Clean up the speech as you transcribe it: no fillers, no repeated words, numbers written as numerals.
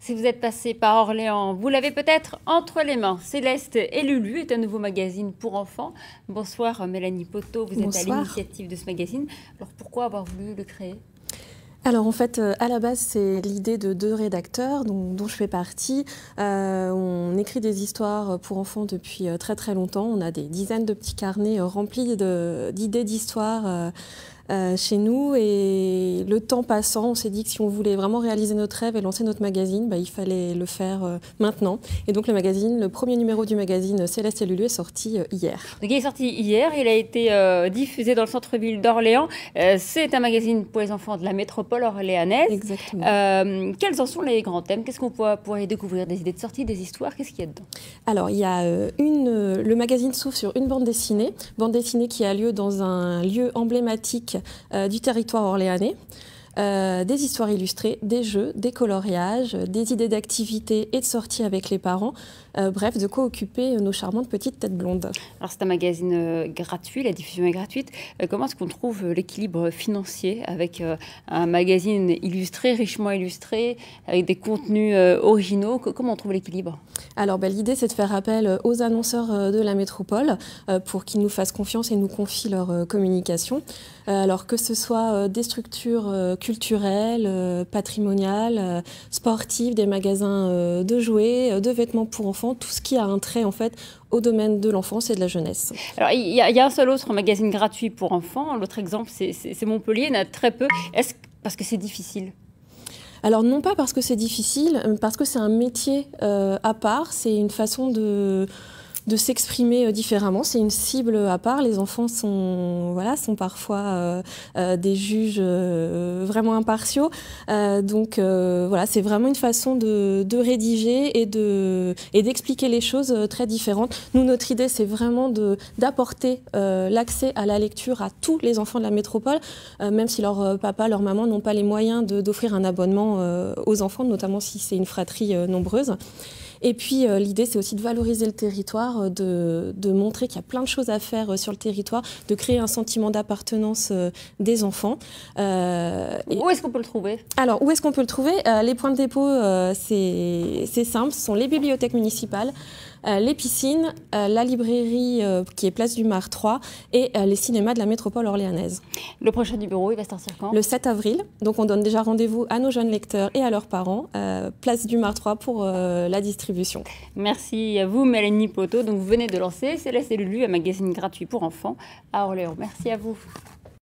Si vous êtes passé par Orléans, vous l'avez peut-être entre les mains. Céleste et Lulu est un nouveau magazine pour enfants. Bonsoir Mélanie Poteau, vous êtes à l'initiative de ce magazine. Alors pourquoi avoir voulu le créer ? Alors en fait, à la base, c'est l'idée de deux rédacteurs dont je fais partie. On écrit des histoires pour enfants depuis très très longtemps. On a des dizaines de petits carnets remplis d'idées d'histoires chez nous. Et le temps passant, on s'est dit que si on voulait vraiment réaliser notre rêve et lancer notre magazine, il fallait le faire maintenant. Et donc le premier numéro du magazine Céleste et Lulu est sorti hier. Donc il est sorti hier, il a été diffusé dans le centre-ville d'Orléans. C'est un magazine pour les enfants de la métropole orléanaise. Exactement. Quels en sont les grands thèmes? Qu'est-ce qu'on pourrait y découvrir? Des idées de sortie, des histoires? Qu'est-ce qu'il y a dedans? Alors, il y a le magazine s'ouvre sur une bande dessinée qui a lieu dans un lieu emblématique du territoire orléanais. Des histoires illustrées, des jeux, des coloriages, des idées d'activités et de sorties avec les parents. Bref, de quoi occuper nos charmantes petites têtes blondes. Alors c'est un magazine gratuit, la diffusion est gratuite. Comment est-ce qu'on trouve l'équilibre financier avec un magazine illustré, richement illustré, avec des contenus originaux? Comment on trouve l'équilibre? Alors l'idée c'est de faire appel aux annonceurs de la métropole pour qu'ils nous fassent confiance et nous confient leur communication. Alors que ce soit des structures culturelles, patrimoniales, sportives, des magasins de jouets, de vêtements pour enfants, tout ce qui a un trait en fait au domaine de l'enfance et de la jeunesse. Alors il y a un seul autre magazine gratuit pour enfants. L'autre exemple c'est Montpellier, il y en a très peu. Est-ce parce que c'est difficile? Alors non pas parce que c'est difficile, parce que c'est un métier à part, c'est une façon de s'exprimer différemment. C'est une cible à part. Les enfants sont parfois des juges vraiment impartiaux. Donc c'est vraiment une façon de rédiger et d'expliquer les choses très différentes. Nous, notre idée, c'est vraiment d'apporter l'accès à la lecture à tous les enfants de la métropole, même si leur papa, leur maman n'ont pas les moyens d'offrir un abonnement aux enfants, notamment si c'est une fratrie nombreuse. Et puis l'idée, c'est aussi de valoriser le territoire, de montrer qu'il y a plein de choses à faire sur le territoire, de créer un sentiment d'appartenance des enfants. Où est-ce qu'on peut le trouver? Alors, où est-ce qu'on peut le trouver? Les points de dépôt, c'est simple, ce sont les bibliothèques municipales, les piscines, la librairie qui est place du Mar 3 et les cinémas de la métropole orléanaise. Le prochain numéro, il va sortir quand? Le 7 avril. Donc on donne déjà rendez-vous à nos jeunes lecteurs et à leurs parents, place du Mar 3 pour la distribution. Merci à vous Mélanie Poteau. Donc vous venez de lancer Céleste et Lulu, un magazine gratuit pour enfants à Orléans. Merci à vous.